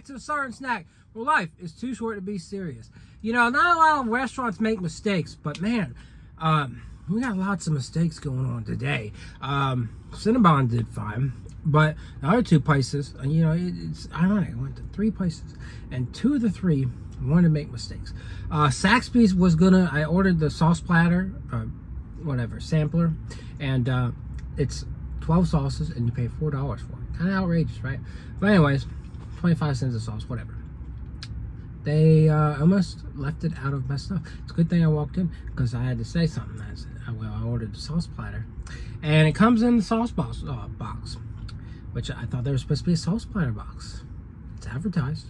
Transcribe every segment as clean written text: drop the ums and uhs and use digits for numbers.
to a Southern Snack, where life is too short to be serious. You know, not a lot of restaurants make mistakes, but man, we got lots of mistakes going on today. Cinnabon did fine, but the other two places, you know, it's ironic. I went to 3 places, and 2 of the 3 wanted to make mistakes. Zaxby's was gonna, I ordered the sauce platter, whatever, sampler, and it's 12 sauces, and you pay $4 for it. Kind of outrageous, right? But anyways, 25 cents a sauce, whatever. They almost left it out of my stuff. It's a good thing I walked in, because I had to say something. I said, well, I ordered the sauce platter, and it comes in the sauce box, which I thought there was supposed to be a sauce platter box. It's advertised.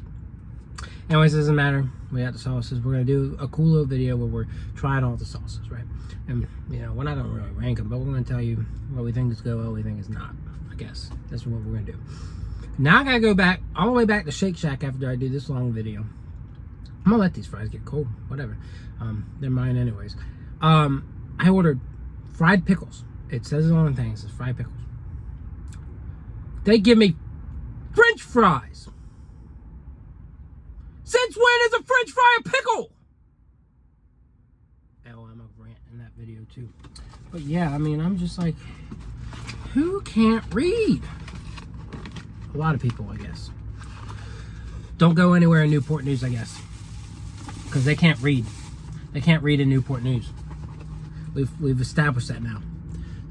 Anyways, it doesn't matter. We got the sauces. We're going to do a cool little video where we're trying all the sauces, right? And, you know, we're not going to really rank them, but we're going to tell you what we think is good, what we think is not. I guess that's what we're going to do. Now I got to go back, all the way back to Shake Shack after I do this long video. I'm going to let these fries get cold. Whatever. They're mine anyways. I ordered fried pickles. It says it on the thing. It says fried pickles. They give me French fries. Since when is a French fry a pickle? Oh, I'm a rant in that video too. But yeah, I mean, I'm just like, who can't read? A lot of people, I guess. Don't go anywhere in Newport News, I guess, because they can't read. They can't read in Newport News. We've established that now.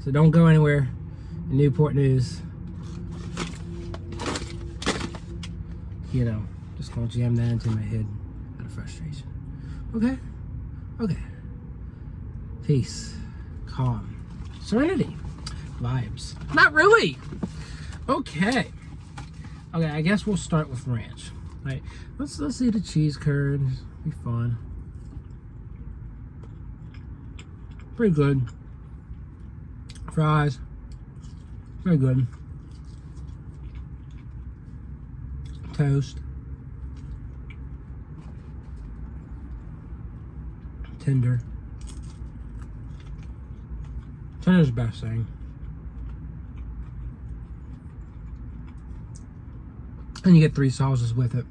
So don't go anywhere in Newport News. You know, just gonna jam that into my head out of frustration. Okay? Okay. Peace. Calm. Serenity. Vibes. Not really! Okay. Okay, I guess we'll start with ranch. Right? Let's see the cheese curd. Be fun. Pretty good. Fries. Very good. Toast. Tender. Tender's the best thing. And you get 3 sauces with it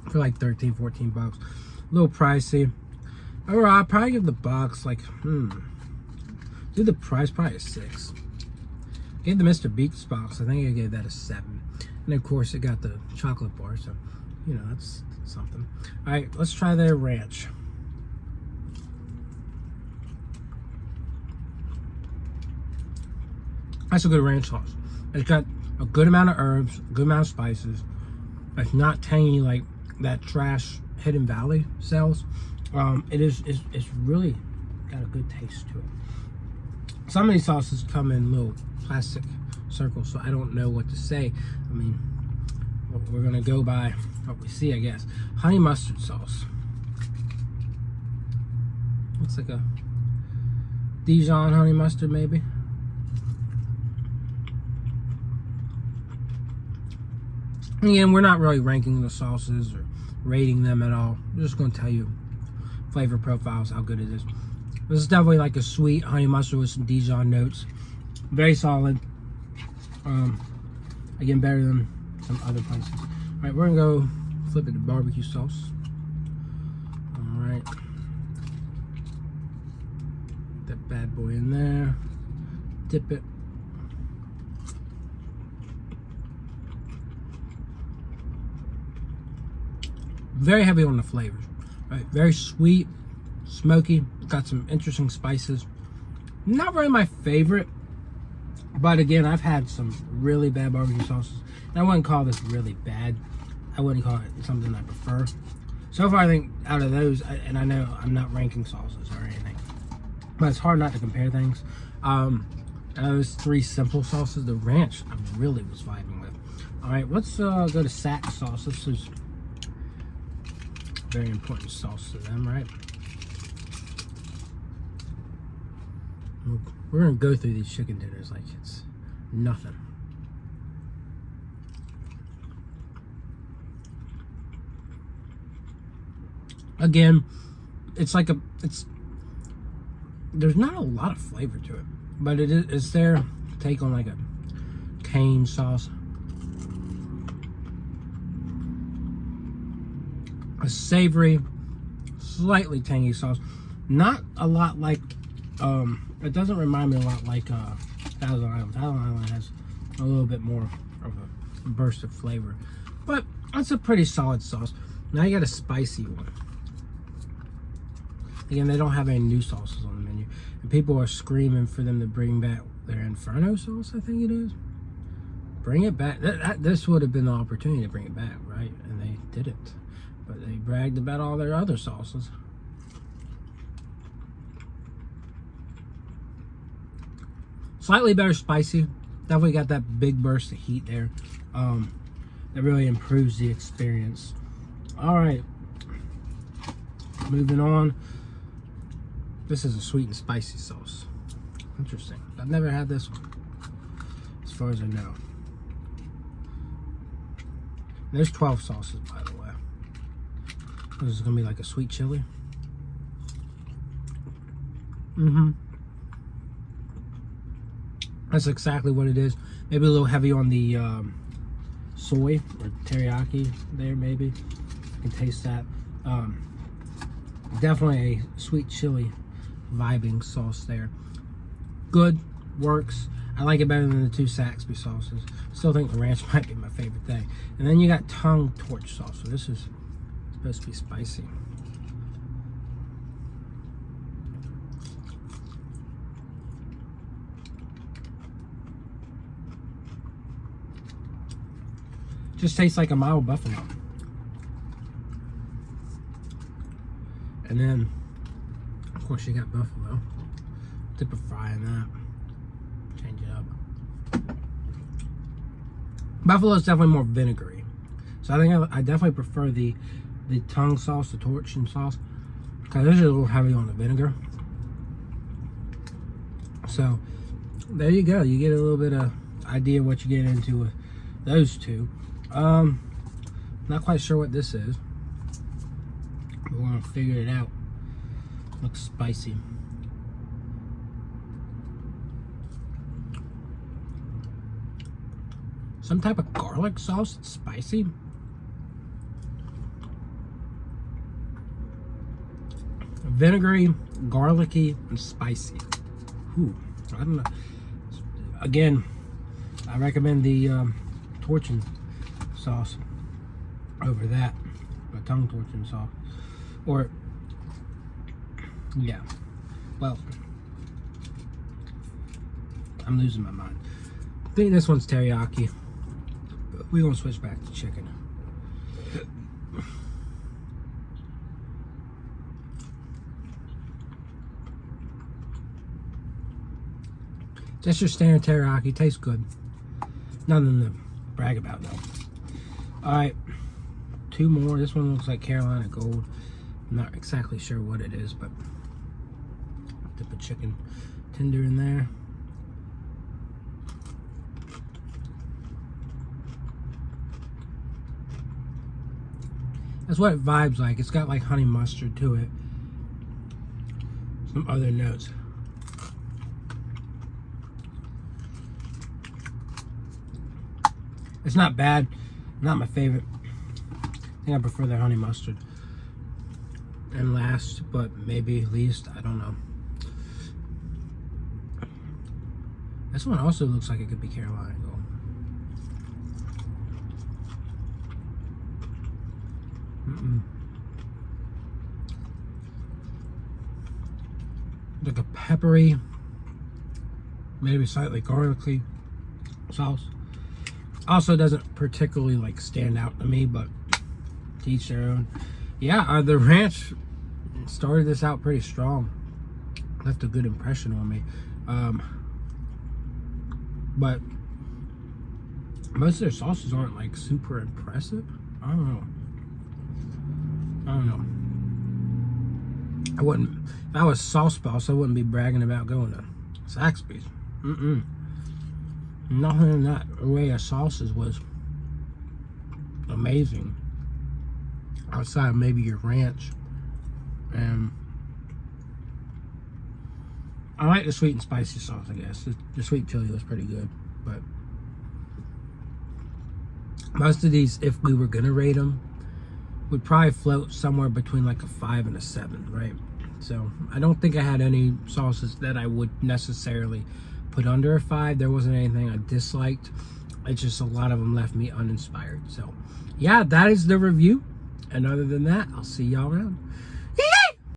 for like 13, 14 bucks. A little pricey. Overall, I'd probably give the box like, do the price probably a 6. Gave the Mr. Beats box, I think I gave that a 7. And of course, it got the chocolate bar, so, you know, that's something. All right, let's try their ranch. That's a good ranch sauce. It's got a good amount of herbs, a good amount of spices. It's not tangy like that trash Hidden Valley sells. It's really got a good taste to it. Some of these sauces come in little plastic circles, so I don't know what to say. I mean, we're gonna go by what we see, I guess. Honey mustard sauce. Looks like a Dijon honey mustard, maybe. Again, we're not really ranking the sauces or rating them at all. I'm just going to tell you flavor profiles, how good it is. This is definitely like a sweet honey mustard with some Dijon notes. Very solid. Again, better than some other places. All right, we're going to go flip it to barbecue sauce. All right. Put that bad boy in there. Dip it. Very heavy on the flavors, right? Very sweet, smoky, got some interesting spices. Not really my favorite, but again, I've had some really bad barbecue sauces. And I wouldn't call this really bad. I wouldn't call it something I prefer. So far, I think out of those, and I know I'm not ranking sauces or anything, but it's hard not to compare things. Those 3 simple sauces, the ranch, I really was vibing with. All right, let's go to Sax sauce. This is very important sauce to them, right? We're gonna go through these chicken dinners like it's nothing. Again, it's like there's not a lot of flavor to it, but it's their take on like a cane sauce. a savory, slightly tangy sauce. Not a lot like, it doesn't remind me a lot like Thousand Island. Thousand Island has a little bit more of a burst of flavor. But that's a pretty solid sauce. Now you got a spicy one. Again, they don't have any new sauces on the menu. And people are screaming for them to bring back their Inferno sauce, I think it is. Bring it back. This would have been the opportunity to bring it back, right? And they didn't. But they bragged about all their other sauces. Slightly better spicy. Definitely got that big burst of heat there. That really improves the experience. All right. Moving on. This is a sweet and spicy sauce. Interesting. I've never had this one, as far as I know. There's 12 sauces, by the way. This is gonna be like a sweet chili. That's exactly what it is. Maybe a little heavy on the soy or teriyaki there, maybe. You can taste that. Definitely a sweet chili vibing sauce there. Good, works. I like it better than the two Zaxby sauces. Still think the ranch might be my favorite thing. And then you got tongue torch sauce. So this is supposed to be spicy. Just tastes like a mild buffalo. And then, of course, you got buffalo. Dip a fry in that. Change it up. Buffalo is definitely more vinegary. So I think I definitely prefer the tongue sauce, the torching sauce. Because this is a little heavy on the vinegar. So, there you go. You get a little bit of idea what you get into with those two. Not quite sure what this is. We're gonna figure it out. Looks spicy. Some type of garlic sauce. It's spicy. Vinegary, garlicky, and spicy. Ooh, I don't know. Again, I recommend the torching sauce over that, the tongue torching sauce, or yeah. Well, I'm losing my mind. I think this one's teriyaki. We're gonna switch back to chicken. Just your standard teriyaki. Tastes good. Nothing to brag about though. Alright, two more. This one looks like Carolina Gold. I'm not exactly sure what it is, but dip a chicken tender in there. That's what it vibes like. It's got like honey mustard to it. Some other notes. It's not bad. Not my favorite. I think I prefer their honey mustard. And last, but maybe least, I don't know. This one also looks like it could be Carolina Gold. Like a peppery, maybe slightly garlicky sauce. Also doesn't particularly like stand out to me, but to each their own. Yeah, the ranch started this out pretty strong. Left a good impression on me. But most of their sauces aren't like super impressive. I don't know. I wouldn't, if I was sauce boss, I wouldn't be bragging about going to Zaxby's. Nothing in that array of sauces was amazing. Outside of maybe your ranch. And I like the sweet and spicy sauce, I guess. The sweet chili was pretty good. But most of these, if we were going to rate them, would probably float somewhere between like a 5 and a 7, right? So I don't think I had any sauces that I would necessarily put under a 5. There wasn't anything I disliked. It's just a lot of them left me uninspired. So yeah, that is the review. And other than that, I'll see y'all around.